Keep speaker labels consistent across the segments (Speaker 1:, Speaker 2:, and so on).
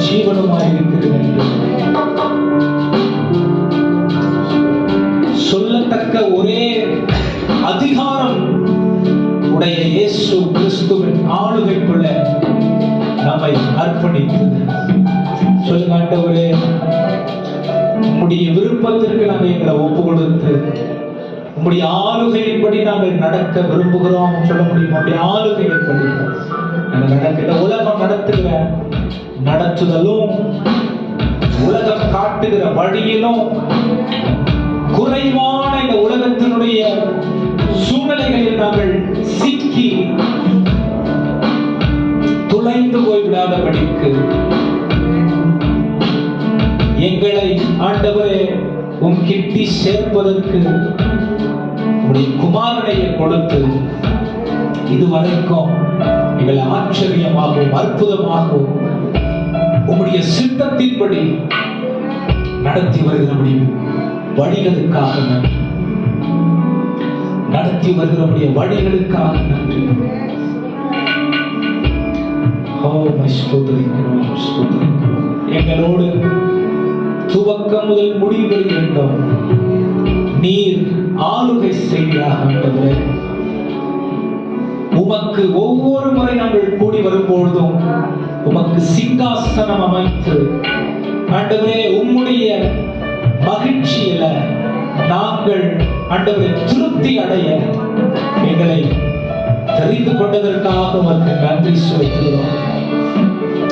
Speaker 1: ஜீவனுமாய் இருக்கிறது என்று சொல்லத்தக்க ஒரே அதிகாரம் உடைய இயேசு கிறிஸ்துவின் ஆளுகைக்குள்ள நம்மை அர்ப்பணித்து சொல்லுங்க, ஆண்டவரே, உம்முடைய விருப்பத்திற்கு நாங்கள் எங்களை ஒப்பு கொடுத்து உம்முடைய ஆளுகையின்படி நாங்கள் நடக்க விரும்புகிறோம். சொல்ல முடியும், உம்முடைய ஆளுகையின்படி நாங்கள் நடக்க. இந்த உலகம் நடத்துகிற நடத்துதலும் உலகம் காட்டுகிற வழியிலும் குறைவான இந்த உலகத்தினுடைய சூழ்நிலைகளில் நாங்கள் சிக்கி துளைந்து போய்விடாதபடிக்கு எங்களை ஆண்டவரே உம்கிட்டி சேர்ப்பதற்கு உம்முடைய குமாரனையை கொடுத்து இதுவரைக்கும் எங்களை ஆச்சரியமாகவும் அற்புதமாகவும் உம்முடைய சித்தத்தின்படி நடத்தி வருகிற வழிகளுக்காக நன்றி. நடத்தி வருகிற வழிகளுக்காக நன்றி. எங்களோடு துவக்கம் முதல் முடிவு வருகின்றோம். நீர் ஆளுகை செய்கிறார். உமக்கு ஒவ்வொரு முறை நாங்கள் கூடி வரும்பொழுதும் உமக்கு சிங்காசனம் அமைத்து ஆண்டவரே உம்முடைய மகிழ்ச்சியில நாங்கள் ஆண்டவரை திருப்தி அடைய எங்களை தெரிந்து கொண்டதற்காக உமக்கு நன்றி செலுத்துகிறோம்.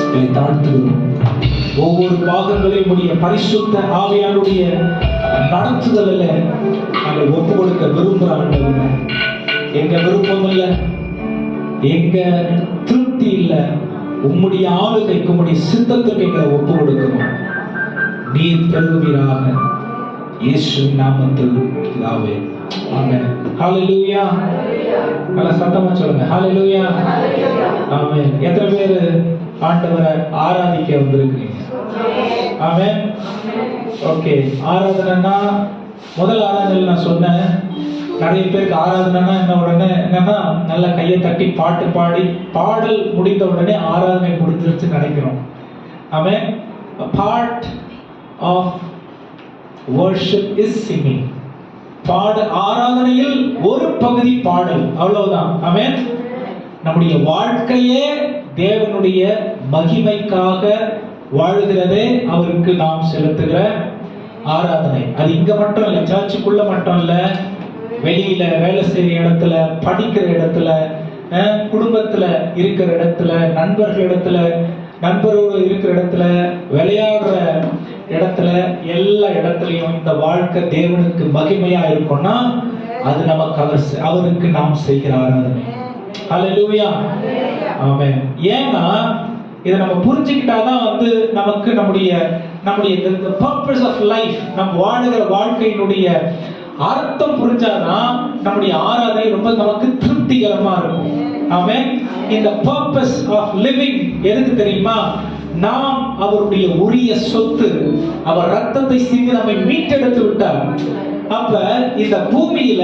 Speaker 1: எங்களை தாழ்த்துகிறோம். ஒவ்வொரு பாகங்களையும் உடைய பரிசுத்த ஆவியானுடைய நடத்துதலில் நாங்கள் ஒப்பு கொடுக்க விரும்புகிற ஆண்டவரே, எங்க விருப்பம் இல்லை, எங்க திருப்தி இல்லை, உம்முடைய ஆளுகைக்கு உம்முடைய சித்தத்துக்கு எங்களை ஒப்பு கொடுக்கிறோம். நீர் பெருகுவீராக இயேசுவின் நாமத்தில் பிதாவே, ஆமென். ஹல்லேலூயா. நல்ல சத்தமா சொல்லுங்க, ஹல்லேலூயா. ஆமென். எத்தனை பேர் ஆண்டவரை ஆராதிக்க வந்திருக்கிறீங்க? ஆமென். ஓகே. ஆராதனைனா முதல் ஆராதனை நான் சொன்னேன், நிறைய பேருக்கு ஆராதனைனா என்ன உடனே என்னன்னா நல்ல கையை தட்டி பாட்டு பாடி பாடல் முடிந்த உடனே ஆராதனை முடிஞ்சிருச்சு நினைக்கிறோம். ஆமென். A part of worship is singing. ஆராதனையில் ஒரு பகுதி பாடல், அவ்வளவுதான். ஆமென். நம்முடைய வாழ்க்கையே தேவனுடைய மகிமைக்காக வாழுகிறதே அவருக்கு நாம் செலுத்துகிற ஆராதனை. அது இங்க மட்டும் இல்லை, சர்ச்சுக்குள்ள மட்டும் இல்லை, வெளியில வேலை செய்யற இடத்துல, படிக்கிற இடத்துல, குடும்பத்துல இருக்கிற இடத்துல, நண்பர்கள் இடத்துல, நண்பரோடு இருக்கிற இடத்துல, விளையாடுற இடத்துல, எல்லா இடத்துலையும் இந்த வாழ்க்கை தேவனுக்கு மகிமையா இருக்கும்னா அது நமக்கு அவருக்கு நாம் செய்கிற ஆராதனை. ஹல்லேலூயா. ஆமென். ஏன்னா இதை நம்ம புரிஞ்சுக்கிட்டாதான் நமக்கு நம்முடைய the purpose of life, நம்ம வாழுகிற வாழ்க்கையினுடைய அர்த்தம் புரிஞ்சாதான் நம்முடைய ஆராதனை ரொம்ப நமக்கு திருப்திகரமா இருக்கும். ஆமென். இந்த purpose of living எதுக்கு தெரியுமா? நாம் அவருடைய உரிய சொத்து, அவர் ரத்தத்தை சிந்தி நம்மை மீட்டெடுத்து விட்டார். அப்ப இந்த பூமியில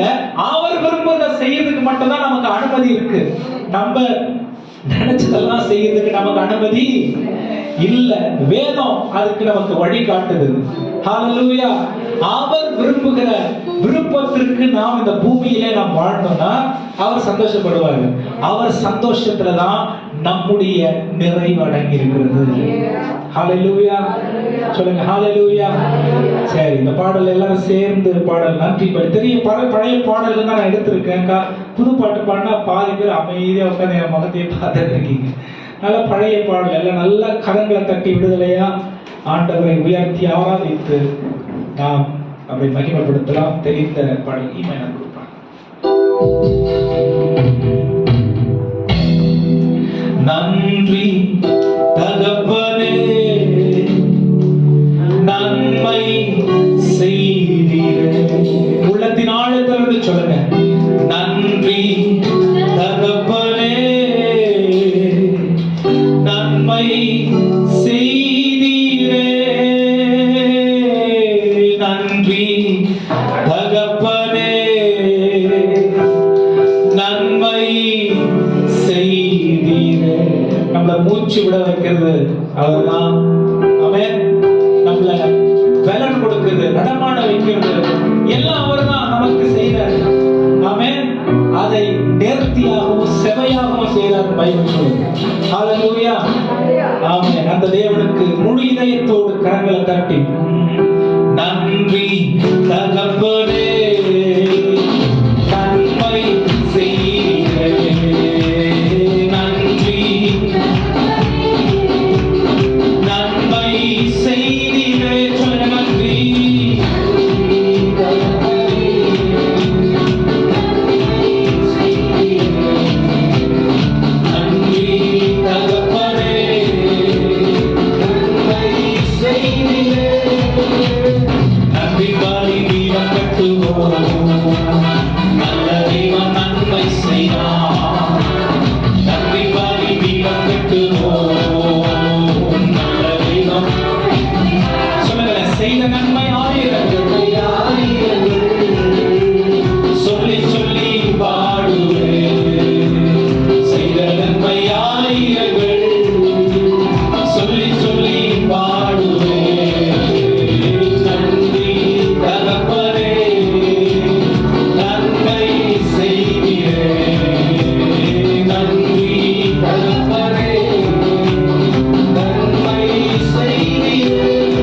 Speaker 1: அவர் விரும்புவதை செய்யறதுக்கு மட்டும்தான் நமக்கு அனுமதி இருக்கு. நம்ம நினைச்சதெல்லாம் செய்யறதுக்கு நமக்கு அனுமதி இல்ல. வேதம் அதுக்கு நமக்கு வழி காட்டுது. ஹல்லேலூயா. அவர் விரும்புகிற விருப்பத்திற்கு நாம் இந்த பூமியிலே நாம் வாழ்ந்தோம்னா அவர் சந்தோஷப்படுவார். அவர் சந்தோஷத்துலதான் நம்முடைய நிறைவு அடங்கி இருக்கிறது. ஹல்லேலூயா. சொல்லுங்க, ஹல்லேலூயா. சரி, இந்த பாடல் எல்லாரும் சேர்ந்து பாடல். நன்றி. தெரிய பழைய பாடல்கள் தான் நான் எடுத்திருக்கேன். புது பாட்டு பாடினா பாதி பேர் அமைதியா உட்காந்து என் முகத்தையே பார்த்துட்டு இருக்கீங்க. நல்ல பழைய பாடல் எல்லாம் நல்ல கரங்களை தட்டி விடுதலையா ஆண்டவரை உயர்த்தி ஆராதித்து நாம் அப்படி மகிமைப்படுத்தலாம். தெரிந்த பாடல் ஈமையான கொடுப்பாங்க. நன்றி தகப்பனே, நன்மை செய்தீரே. உள்ளத்தின் ஆழத்திலிருந்து சொல்லுங்க, நன்றி தகப்பனே, நன்மை செய்தீரே. நன்றி தகப்பனே, நன்மை செய்தீரே. நம்மளை மூச்சு விட வைக்கிறது அவர்தான். வைக்கிறது எல்லாம் அவர்தான் நமக்கு செய்யறாரு. ஆமென். அதை நேர்த்தியாகவும் செவையாகவும் செய்யறாரு பைபிள் சொல்லுது. ஹல்லேலூயா. ஆமென். அந்த தேவனுக்கு முழு இதயத்தோடு கரங்களை தட்டி நன்றி தகப்பனே நன்மை செய்கிறே, நன்றி நன்மை செய்கிறே, சொல்ல நன்றி நன்றி தகப்பனே நன்மை செய்கிறே, நன்றி பாடி தீபம் கட்டுவோம், நல்ல தெய்வம் நன்மை செய்தார். நன்றி பாடி தீபம் கட்டுவோம், நல்ல தெய்வம் சொல்லுங்க செய்த நன்மை ஆயிரங்கள் ஆயிரங்கள் சொல்லி சொல்லி பாடுவேன், செய்த நன்மை ஆயிரங்கள் சொல்லி சொல்லி பாடுவேன். நன்றி தகப்பனே நன்மை செய்கிறேன், நன்றி தகப்பனே நன்மை செய்கிறேன்.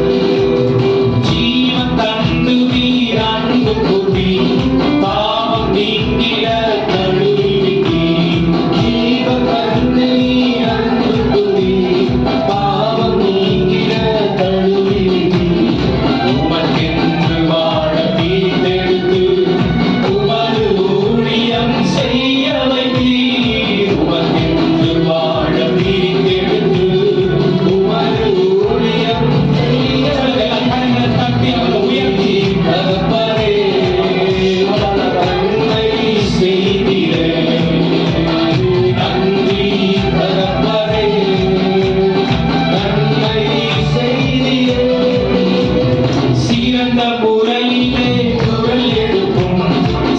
Speaker 1: ஜீவன் தந்து நீர் அன்பு கூட்டி பாவம் நீங்கிட கழுவிட்டீ, ஜீவன் தந்து நீர் அன்பு கூட்டி பாவம் நீங்கிட கழுவிட்டீ, உமக்கென்று வாழ மீட்டெடுத்து உமது ஊழியம் செய்ய வைத்தீர், உமக்கென்று வாழ மீட்டெடுத்து உமது ஊழியம் செய்ய வைத்தீர். தட்டி அவரை உயர்த்தி தகப்பனே நன்மை செய்கிறே, நன்றி தகப்பனே நன்மை செய்கிறே. சிறந்த முறையிலே குரல் எழுப்பும்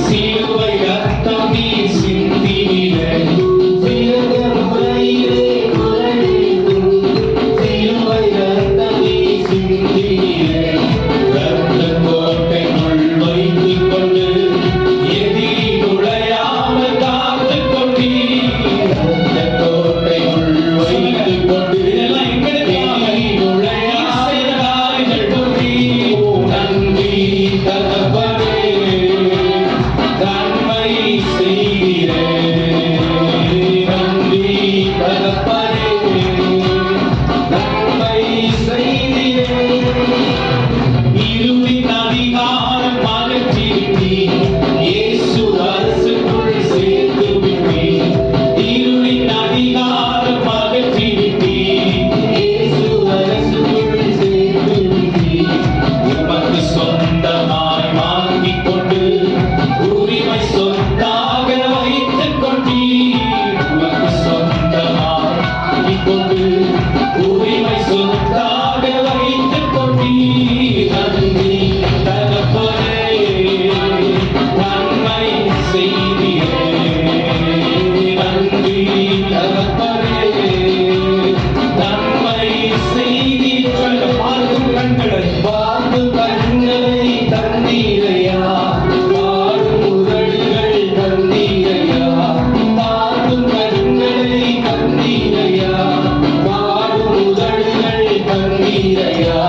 Speaker 1: சிலுவை ரத்தம் நீர் சிந்தினீரே, சிறந்த முறையிலே குரல் எழுப்பும் சிலுவை ரத்தம் நீர் சிந்தினீரே. ரத்த கோட்டைக்குள் வைத்துக் கொண்டு எதிரி நுழையாமல் காத்துக் கொண்டீர், ரத்த கோட்டைக்குள் வைத்துக் கொண்டு இதெல்லாம் எங்களுக்காக நுழையாமல் காத்துக் கொண்டீர். நன்றி தகப்பனே நன்மை செய்கிறே, நன்றி தகப்பனே நன்மை செய்கிறே. இருளின் அதிகாரம் அகற்றிவிட்டீர், இயேசு அரசுக்குள் சேர்த்து விட்டீர், இருளின் அதிகாரம் அகற்றிவிட்டீர், இயேசு அரசுக்குள் சேர்த்து விட்டீர். உமக்கு சொந்தமாய் வாங்கிக் கொண்டு உரிமை சொத்தாக வைத்துக் கொண்டீர், உமக்கு சொந்தமாய் வாங்கிக் கொண்டு உரிமை சொத்தாக வைத்துக் கொண்டீர். நன்றி தகப்பனே நன்மை செய்கிறே, நன்றி தகப்பனே நன்மை செய்கிறே. பார்க்கும் கண்களை பார்க்கும் கண்களை தந்தீரையா, பாடும் உதடுகள் தந்தீரையா, பார்க்கும் கண்களை தந்தீரையா, பாடும் உதடுகள் தந்தீரையா,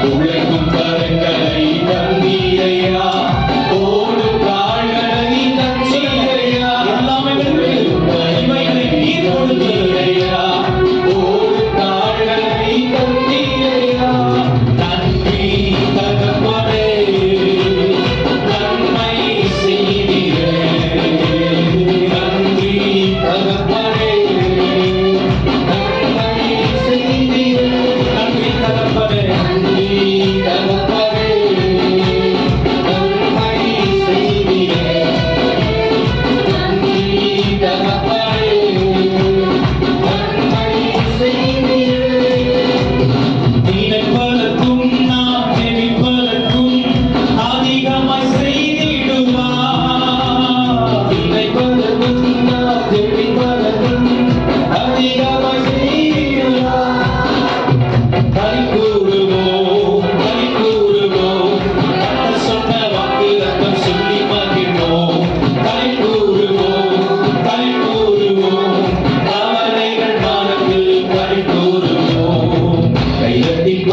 Speaker 1: உழைக்கும் கரங்களை தந்தீரையா, ஓடும் கால்களை தந்தீரையா, எல்லாமே இவைகளை நீர் கொடுத்தீரையா, ஓடும் கால்களை தந்தீரையா. நன்றி தகப்பனே நன்மை செய்கிறே, நன்றி தகப்பனே நன்மை செய்கிறே, நன்றி தகப்பனே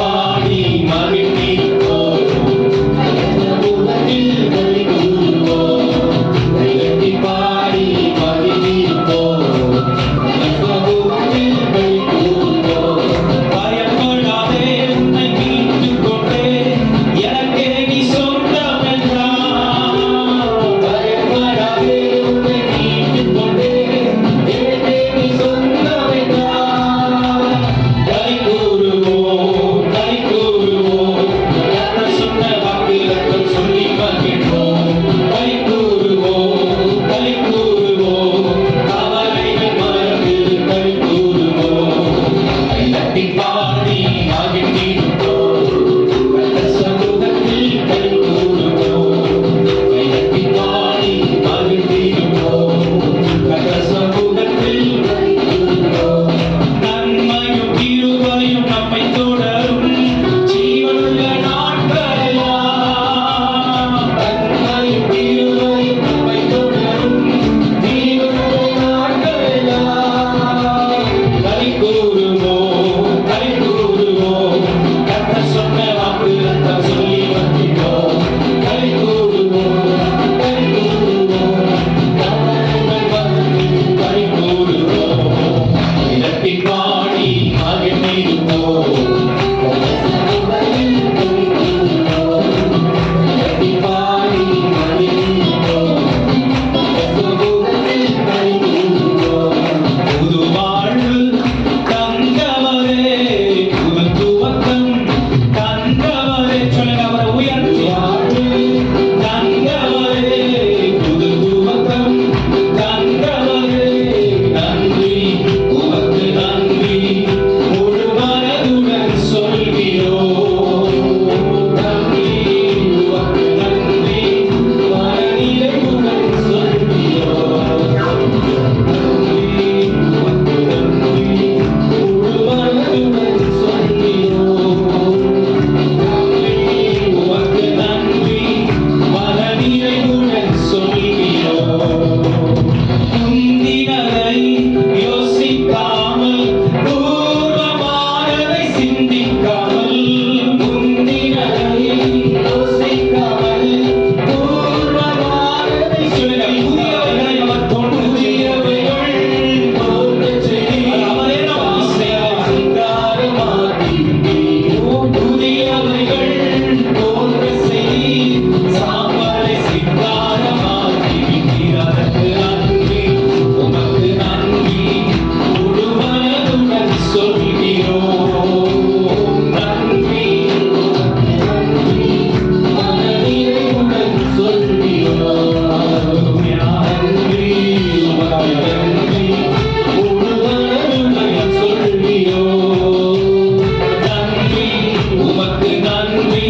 Speaker 1: பாடி மகிழ்ந்திருப்போம். சமூகத்தில் களி கூறுவோம். கைதட்டி பாடி மகிழ்ந்திருப்போம். சமூகத்தில் களி கூறுவோம். பயப்படாதே, உன்னை மீட்டுக் கொண்டேன், எனக்கே நீ சொந்தம் என்றார். பயப்படாதே, உன்னை மீட்டுக் கொண்டேன், எனக்கே நீ சொந்தம் என்றார். களி கூறுவோம், களி கூறுவோம். கர்த்தர் சொன்ன வாக்கு ரத்தம் சொல்லி மகிழ்வோம். களி கூறுவோம், களி கூறுவோம். கவலைகள் மறந்து களி கூறுவோம். கைதட்டி பாடி மகிழ்ந்திருப்போம். கர்த்தர் சமூகத்தில் களி கூறுவோம். கைதட்டி பாடி மகிழ்ந்திருப்போம். கர்த்தர் சமூகத்தில் களி கூறுவோம். நன்மையும் கிருபையும் நம்மை தொடரும் ஜீவனுள்ள நாட்களெல்லாம். நன்மையும் கிருபையும் நம்மை தொடரும் ஜீவனுள்ள நாட்களெல்லாம். களி கூறுவோம், களி கூறுவோம். கர்த்தர் சொன்ன வாக்கு ரத்தம் சொல்லி மகிழ்வோம். களி கூறுவோம், களி கூறுவோம். கவலைகள் மறந்து களி கூறுவோம். கைதட்டி பாடி மகிழ்ந்திருப்போம். கைதட்டி பாடி மகிழ்ந்திருப்போம். சமூகத்தில் களி கூறுவோம். புது வாழ்வு தந்தவரே, புது துவக்கம் தந்தவரே. சொல்லுங்க, அவரை உயர்த்தி. வாழ்வு தந்தவரே, புது துவக்கம் தந்தவரே. நன்றி, உமக்கு நன்றி, முழு மனதுடன் சொல்கிறோம். நன்றி, உமக்கு நன்றி, மனநிறைவுடன் சொல்கிறோம். நன்றி, உமக்கு நன்றி, முழு மனதுடன் சொல்கிறோம். நன்றி, உமக்கு நன்றி, மனநிறைவுடன் சொல்கிறோம். முந்தினதை யோசிக்காமல், பூர்வமானதை சிந்திக்காமல். முந்தினதை யோசிக்காமல், பூர்வமானதை புதியவைகளை அவர் புதியவைகள் தோன்றச் செய்து அவரே நம் சிங்காரமாக்கிவிட்டீர். புதியவைகள் தோன்றச் செய்து சாம்பலை சிங்காரமாக்கிவிட்டீர். அதற்கு நன்றி, உமக்கு நன்றி, முழு மனதுடன் சொல்கிறோம். நன்றி, உமக்கு நன்றி, மனநிறைவுடன் சொல்கிறோம். நன்றி, உமக்கு நன்றி, முழு மனதுடன் சொல்கிறோம். நன்றி, உமக்கு நன்றி,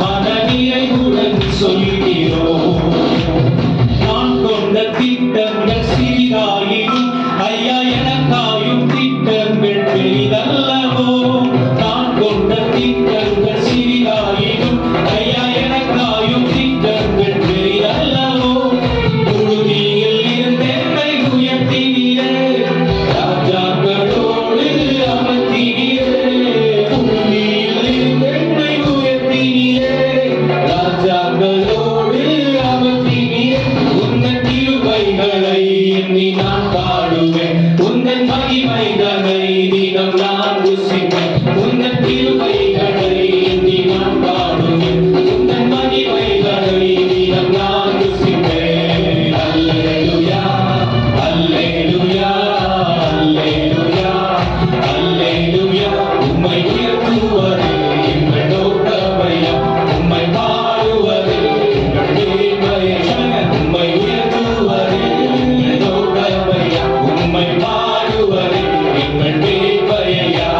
Speaker 1: மனநிறைவுடன் சொல்கிறோம். நான் கொண்ட திட்டங்கள் சிறிதாயினும் ஐயா எனக்காயும் திட்டங்கள் பெரிதல்லவோ. நான் கொண்ட திட்டங்கள் சிறிதாயினும் ஐயா எனக்காயும் திட்டங்கள் பெரிதல்லவோ. புழுதியில் இருந்தென்னை உயர்த்தினீரே, ராஜாக்களோடு அமர்த்தினீரே. புழுதியில் இருந்தென்னை உயர்த்தினீரே, ராஜாக்களோடு அமர்த்தினீரே. உந்தன் கிருபைகளை எண்ணி நான் பாடுவேன். உந்தன் மகிமைகளை தினம் நான் ருசிப்பேன். உந்தன் கிருபைகளை எண்ணி நான் பாடுவேன். உந்தன் மகிமைகளை தினம் நான் ருசிப்பேன். அல்லேலூயா, அல்லேலூயா, அல்லேலூயா, அல்லேலூயா. உம்மை உயர்த்துவதே எங்கள் நோக்கமையா, உம்மை பாடுவதே எங்கள் மேன்மையா. உம்மை உயர்த்துவதே எங்கள் நோக்கமையா, உம்மை பாடுவதே எங்கள் மேன்மையா.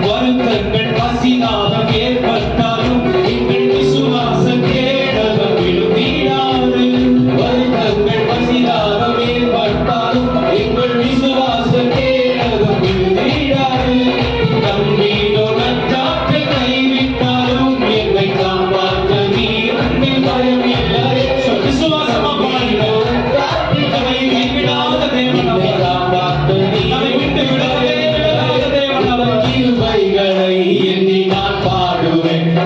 Speaker 1: வருத்தங்கள் பசிதாகம் ஏற்பட்டாலும் எங்கள் விசுவாச கேடகம் விழுந்திடாது. வருத்தங்கள் பசிதாகம் ஏற்பட்டாலும் எங்கள் விசுவாச கேடகம் விழுந்திடாது. நம்பினோ நற்றாற்றை கைவிட்டாலும் என்னை காப்பாற்ற நீர் அன்பில் பயம் இல்லை. விசுவாசமா பாடினோம். கைவிடாத தேவன் நம்மை காப்பாற்ற நீர், நம்மை விட்டு விடாத தேவன் அவர் கிருபைகளை எண்ணி நான்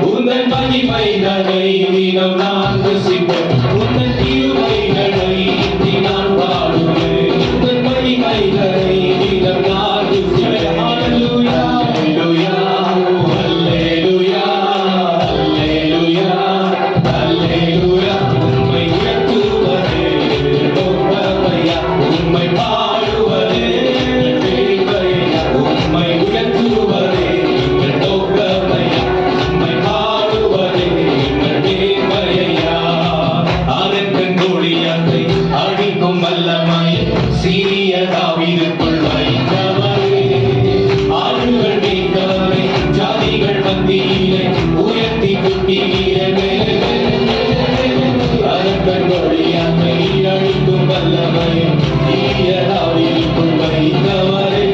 Speaker 2: உந்தன் மகிமைகளை தினம் நான் ருசிப்பேன். உந்தன் கிருபைகளை எண்ணி நான் பாடுவேன். உந்தன் மகிமைகளை தினம் நான் ருசிப்பேன். ஹல்லேலூயா ஹல்லேலூயா ஹல்லேலூயா ஹல்லேலூயா ஹல்லேலூயா. உம்மை உயர்த்துவதே நோக்கமையா, உம்மை பாடுவதே பெருமையா. உம்மை உயர்த்துவதே எங்கள் நோக்கமையா, உம்மை பாடுவதே எங்கள் பெருமையா. அரக்கன் கோலியாத்தை அழிக்கும் வல்லமை சீரிய தாவீதுக்குள் வைத்தவரே. ஆடுகள் மேய்த்தவரே, ஜாதிகள் மத்தியிலே உயர்த்தி குட்டினீரே. அரக்கன் கோலியாத்தை அழிக்கும் வல்லமை சீரிய தாவீதுக்குள் வைத்தவரே.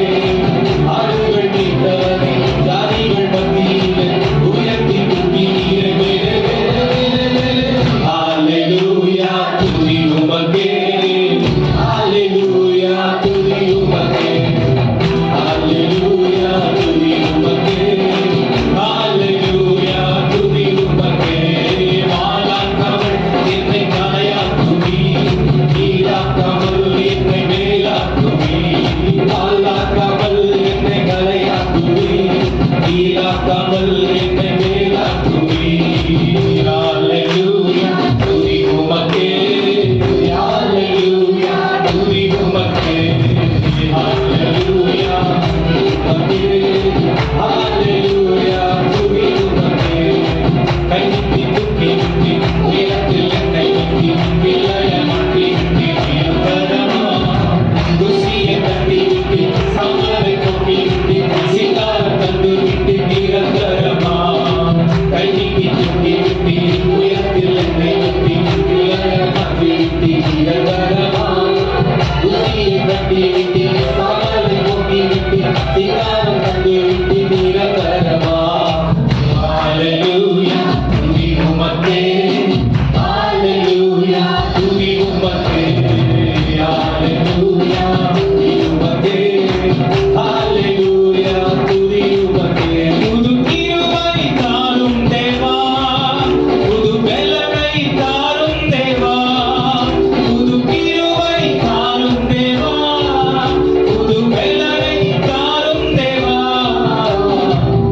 Speaker 2: ஆடுகள் மேய்த்தவரே, ஜாதிகள் மத்தியிலே உயர்த்தி குட்டினீரே. ஹல்லேலூயா துதி உமக்கே, ஹல்லேலூயா துதி உமக்கே, ஹல்லேலூயா துதி உமக்கே, ஹல்லேலூயா துதி உமக்கே. மாலாக்காமல் என்னை கலையாக்குவி, நீராக்காமல் என்னை மேலாக்குவி. மாலாக்காமல் என்னை கலையாக்குவி, நீராக்காமல் என்னை மேலாக்குவி. ஹல்லேலூயா துதி உமக்கே, ஹல்லேலூயா துதி உமக்கே, ஹல்லேலூயா உமக்கே, ஹல்லேலூயா துதி உமக்கே. கை நீட்டி தூக்கி நிறுத்தி உயரத்தில் என்னை நிறுத்தி பிள்ளைய மாற்றி நிறுத்தி நிரந்தரமா. ருசியை தட்டி விட்டு சமரை கொட்டி விட்டு சிங்காரம் தந்து விட்டு நிரந்தரமா. கை நீட்டி தூக்கி விட்டு உயரத்தில் என்னை நிறுத்தி பிள்ளைய மாற்றி விட்டு நிரந்தரமா. ருசியை தட்டி விட்டு சமரை கொட்டி விட்டு சிங்காரம் தந்து விட்டு நிரந்தரமா. ஹல்லேலூயா துதி உமக்கே, ஹல்லேலூயா துதி உமக்கே, ஹல்லேலூயா துதி உமக்கே, ஹல்லேலூயா துதி உமக்கே. புது கிருபை தாரும் தேவா, புது பெலனை தாரும் தேவா. புது கிருபை தாரும் தேவா, புது பெலனை தாரும் தேவா.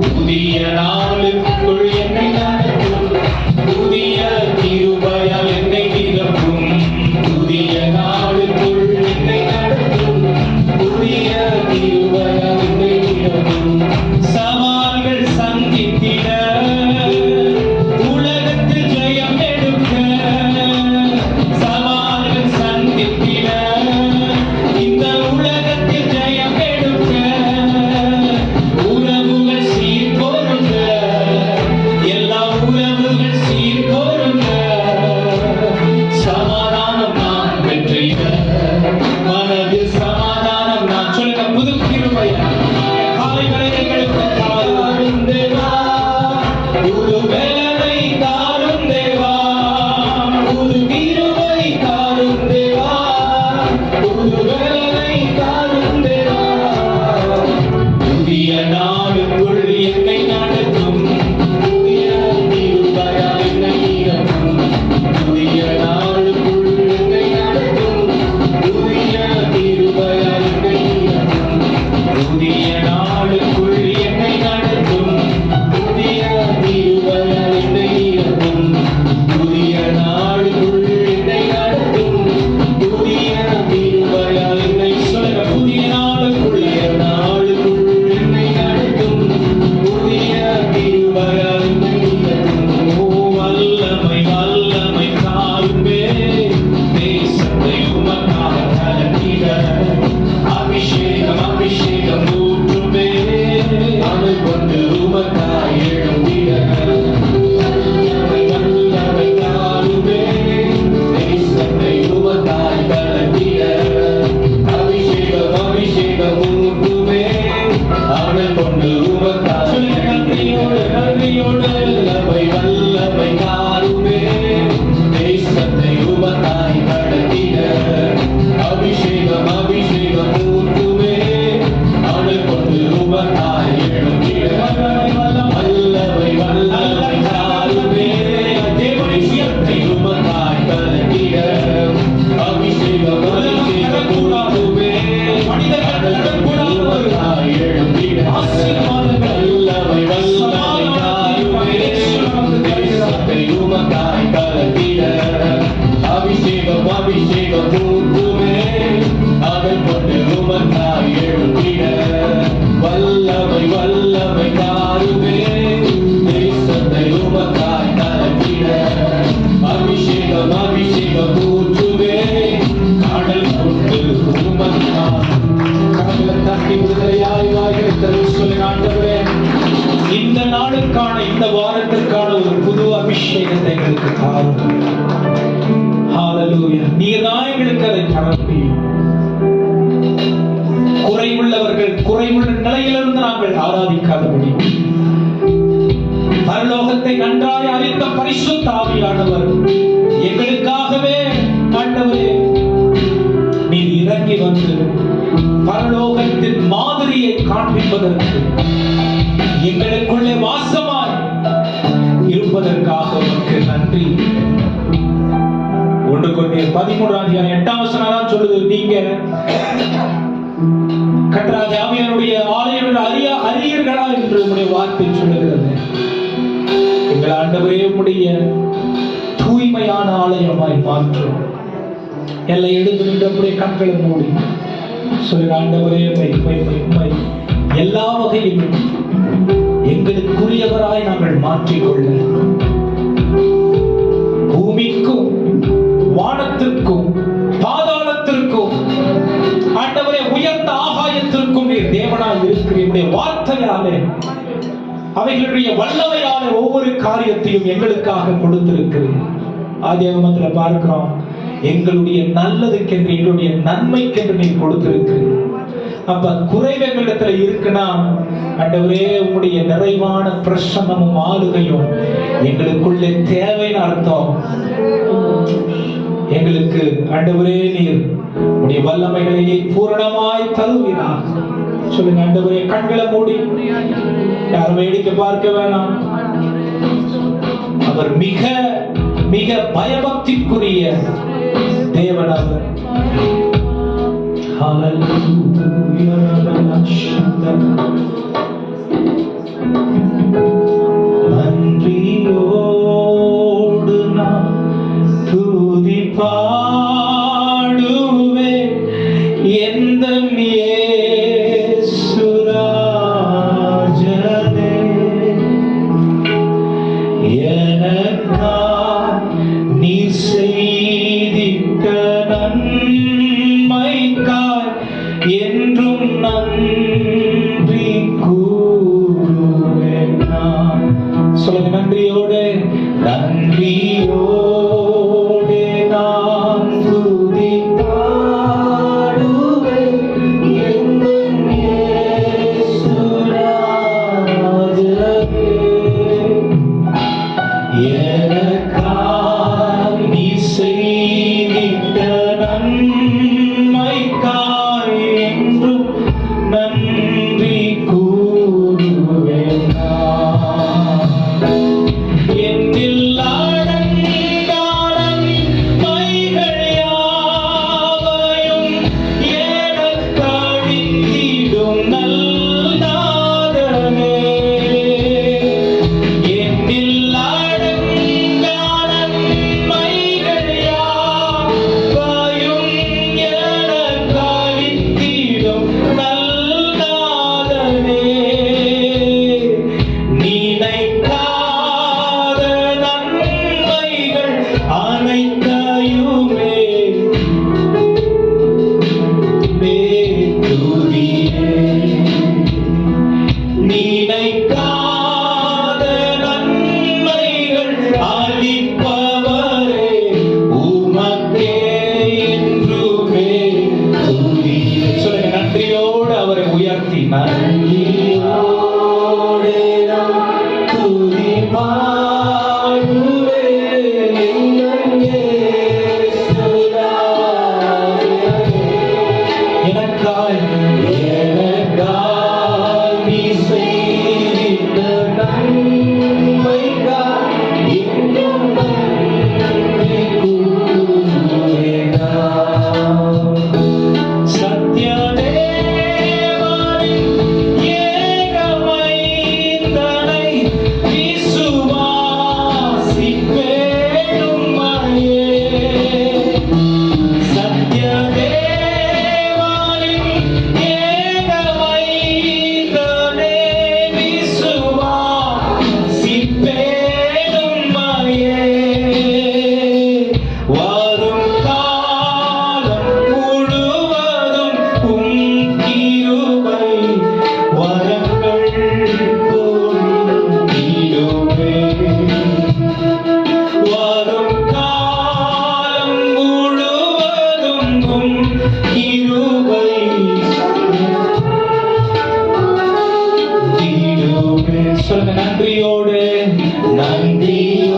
Speaker 2: புதிய நாளுக்குள் என்னை நடத்தும், புதிய கிருபையால் என்னை நிரப்பும். புதிய நாளுக்குள் என்னை நடத்தும், புதிய கிருபையால் என்னை நிரப்பும். சவால்கள் சந்தித்திட, உலகத்தில் ஜெயம் எடுக்க. சவால்கள் சந்தித்திட, இந்த உலகத்தில் ஜெயம் எடுக்க. உறவுகள் சீர்கொருங்க, எல்லா உறவுகள் சீர்கொருங்க. சமாதானம் நான் பெற்றிட, மனதில் சமாதானம் நான். சொல்லுங்க புது கிருபையா காலை வேளைகளுக்கு தாரும் தேவா, புது வேலனை தாரும் தேவா. புது கிருபை தாரும் தேவா, புது வேலனை தாரும் தேவா. புதிய நாளுக்குள் என்னை நடத்தும், புதிய கிருபையால் என்னை நிரப்பும். புதிய நாளுக்குள் என்னை நடத்தும், புதிய கிருபையால் என்னை நிரப்பும். புதிய நாளுக்குள் என்னை நடத்தும், புதிய கிருபையால் என்னை நிரப்பும். புதிய நாளுக்குள் என்னை நடத்தும், புதிய கிருபையால் என்னை. சொல்லுங்க புதிய நாளுக்குள் என்னை நடத்தும், புதிய கிருபையால் என்னை நிரப்பும். ஓ வல்லமை வல்லமை தாருமே, தேசத்தை உமக்காக கலக்கிட. அபிஷேகம் அபிஷேகம் ஊற்றுமே, அமல் கொண்டு உமக்காய் எழுந்திட. வல்லமை வல்லமை தாருமே, தேசத்தை உமக்காய் கலக்கிட. அபிஷேகம் அபிஷேகம் ஊற்றுமே, அமல் கொண்டு உமக்காய் நன்றியோடு நன்றியோடு. வல்லமை வல்லமை தாருமே, தேசத்தை உமக்காய் கடத்திட. அபிஷேகம் அபிஷேகம் ஊற்றுமே, அமல் கொண்டு உமக்காய் எழுந்திட. வல்லமை வல்லமை
Speaker 1: மாதத்திற்கான இந்த வாரத்திற்கான ஒரு புது அபிஷேகத்தை எங்களுக்கு தாரும். ஹalleluya. நீர்தான் எங்களுக்கு அதை தர முடியும். குறைவுள்ளவர்கள் குறைவுள்ள நிலையிலிருந்து நாங்கள் ஆராதிக்காதபடி பரலோகத்தை நன்றாய் அறிந்த பரிசுத்த ஆவியானவர் எங்களுக்காகவே ஆண்டவரே நீர் இறங்கி வந்து பரலோகத்தின் மாதிரியை காண்பிப்பதற்கு எங்களுக்குள்ளே வாசமாய் இருப்பதற்காக உமக்கு நன்றி. 1 கொரிந்தியர் 13:8 சொல்லுது, நீங்க கர்த்தராகிய ஆவியானுடைய ஆலயம் அறியீர்களா என்று உம்முடைய வார்த்தை சொல்லுகிறது. எங்கள் ஆண்டவரே உம்முடைய தூய்மையான ஆலயமாய் மாற்றும். எல்லை எடுத்து நின்றபடியே கண்களை மூடி சொல்லுங்க, ஆண்டவரே உம்மை எல்லா வகையிலும் எங்களுக்குரியவராய் நாங்கள் மாற்றிக்கொள்ள பூமிக்கும் வானத்திற்கும் பாதாளத்திற்கும் ஆண்டவரே உயர்ந்த ஆகாயத்திற்கும் நீர் தேவனாய் இருக்கிற வார்த்தையாலே அவைகளுடைய வல்லமையான ஒவ்வொரு காரியத்தையும் எங்களுக்காக கொடுத்திருக்கிறேன். ஆதியாகமத்தில் பார்க்கிறோம், எங்களுடைய நல்லதுக்கென்று எங்களுடைய நன்மைக்கென்று நீர் கொடுத்திருக்கிறேன். அப்ப குறைவங்களிடத்துல இருக்குன்னா ஆண்டவரே உம்முடைய நிறைவான பிரசன்னமும் ஆளுகையும் எங்களுக்குள்ளே தேவைன்னு அர்த்தம். எங்களுக்கு ஆண்டவரே நீர் உடைய வல்லமைகளை நீர் பூரணமாய் தருவீராக. சொல்லுங்க ஆண்டவரே, கண்களை மூடி யாரும் வேடிக்கை பார்க்க வேணாம். அவர் மிக மிக பயபக்திக்குரிய தேவன் அவர். நன்றியோடு நான் துதி பாடுவே எந்த இயேசுராஜனே, எனக்காய் நீ செய்திட்ட நன்மைக்காய் என்றும் நன்றி கூறுவேன் நான். சொல்லுங்க, நன்றியோடு நன்றியோடு நான் துதி பாடுவேன் எங்கள் இயேசுராஜனே, எனக்காய் நீ செய்திட்ட நன்மைக்காய் என்றும் நன்றி கூறுவேன் நான். என்னில் அடங்கிய
Speaker 2: நன்றியோடு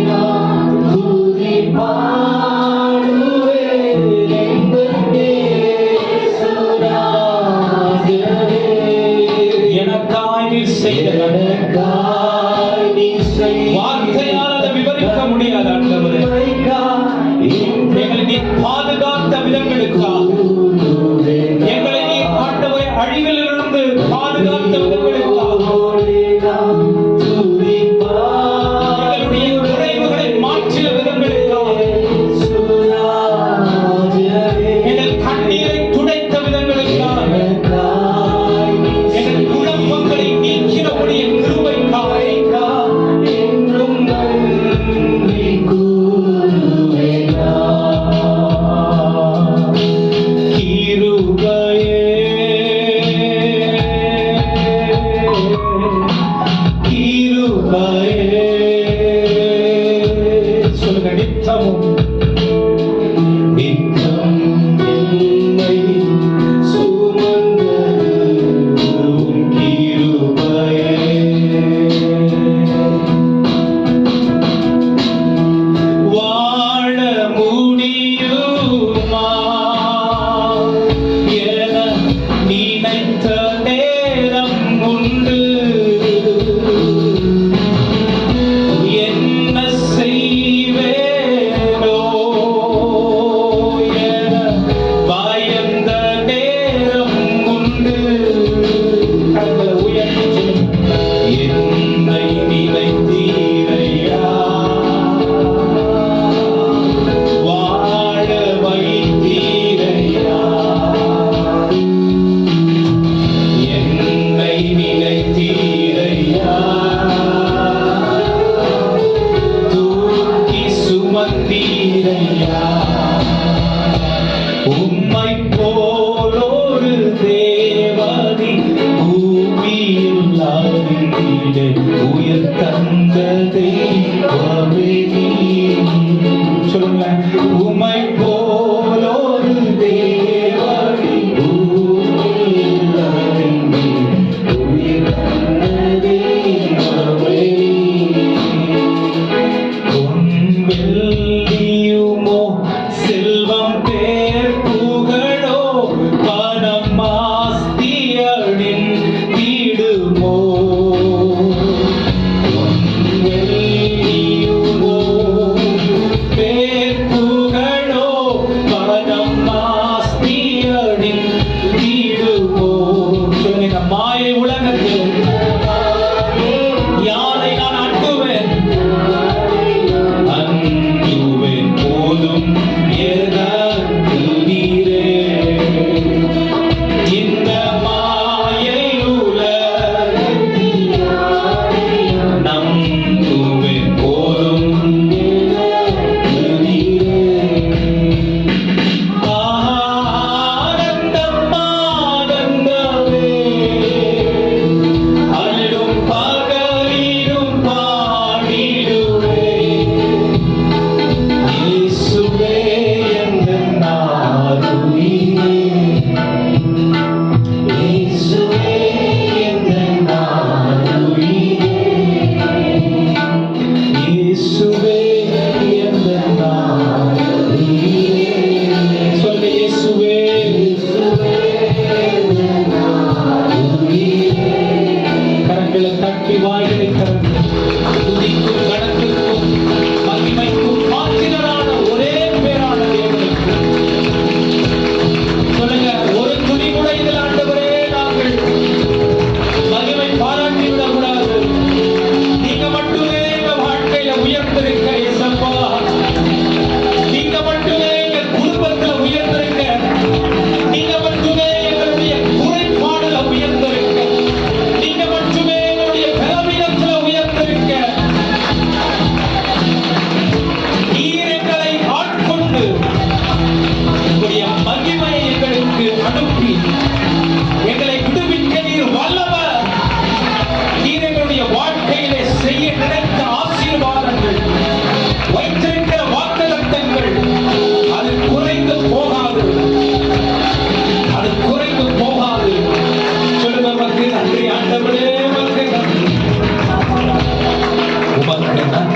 Speaker 2: நான் துதி பாடுவேன் எங்கள் இயேசுராஜனே.
Speaker 1: எனக்காய் நீர் செய்த வார்த்தையால் அதை விவரிக்க முடியாது ஆண்டவரே. எங்களை நீர் பாதுகாத்த விதங்களுக்காக, எங்களை நீர் ஆண்டவரே அழிவிலிருந்து பாதுகாத்த விதங்களுக்காக, எங்களுடைய குறைவுகளை மாற்றிய விதங்களுக்காக, எங்கள் கண்ணீரை துடைத்த விதங்களுக்காக, எங்கள் குழப்பங்களை நீக்கினபடிய கிருபைக்காக
Speaker 2: என்றும் நன்றி கூறுவேன் நான்.
Speaker 1: கிருபையே கிருபையே சொல்லுங்க. நித்தமும்
Speaker 2: நித்தம் என்னை சுமந்தது உம் கிருபையே.
Speaker 1: வாழ முடியுமா என நினைத்த நேரம் உண்டு. என்ன செய்வேனோ என பயந்த நேரம் உண்டு. கரங்களை உயர்த்தி சொல்லுங்க.
Speaker 2: என்னை நினைத்தீரையா, வாழ வைத்தீரையா. என்னை நினைத்தீரையா, தூக்கி சுமந்தீரையா. உம்மை போலொரு தேவனை பூமியில் அறிந்திட உயர் தந்த தெய்வமே நீர்.
Speaker 1: சொல்லுங்க.
Speaker 2: உம்மை போலொரு தேவனை பூமியில் அறிந்திட உயர் தந்த தெய்வமே நீர்.
Speaker 1: வெள்ளியுமோ செல்வம் பேர் புகழோ பணம் ஆஸ்தியடின் வீடுமோ. வெள்ளியுமோ பேர் புகழோ பணம் ஆஸ்தியடின் வீடுமோ. சொல்லுங்க. மாயை உலகத்தில் யாரை நான் அட்டுவேன்?
Speaker 2: அன்புவேன் போதும் எனக்கு நீரே.
Speaker 1: இந்த மாயை உலகத்தில்
Speaker 2: நம்புவேன் போதும் எனக்கு நீரே.
Speaker 1: ஆனந்தம் ஆனந்தமே அல்லும் பகலிலும் பாடிடுவேன்.
Speaker 2: இயேசுவே எந்தன் நாருயிரே. இயேசுவே எந்தன் நாருயிரே. இயேசுவே எந்தன் நாருயிரே.
Speaker 1: சொல்லுங்க. இயேசுவே.
Speaker 2: இயேசுவே எந்தன் நாருயிரே.
Speaker 1: கரங்களை தட்டி வாயிலை திறந்து துதிக்கும் கணத்திற்கும் மகிமைக்கும் பாத்திரரான ஒரே பேரான தேவனுக்கு சொல்லுங்க. ஒரு துணி கூட இதில் ஆண்டவரே நாங்கள் மகிமை பாராட்டி விடக்கூடாது. நீங்க மட்டுமே எங்க வாழ்க்கையில உயர்ந்திருக்க இயேசப்பா. நீங்க மட்டுமே எங்க குடும்பத்துல உயர்ந்திருக்க. நீங்க மட்டுமே எங்களுடைய குறைபாடுல உயர்ந்திருக்க. நீங்க மட்டுமே எங்களுடைய பலவீனத்துல உயர்ந்திருக்க.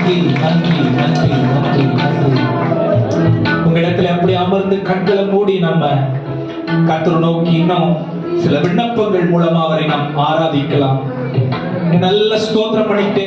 Speaker 1: நன்றி நன்றி நன்றி நன்றி நன்றி. உங்களிடத்துல அப்படி அமர்ந்து கண்களை மூடி நம்ம கர்த்தரை நோக்கி இன்னும் சில விண்ணப்பங்கள் மூலமா அவரை நாம் ஆராதிக்கலாம். நல்ல ஸ்தோத்திரம் பண்ணிட்டு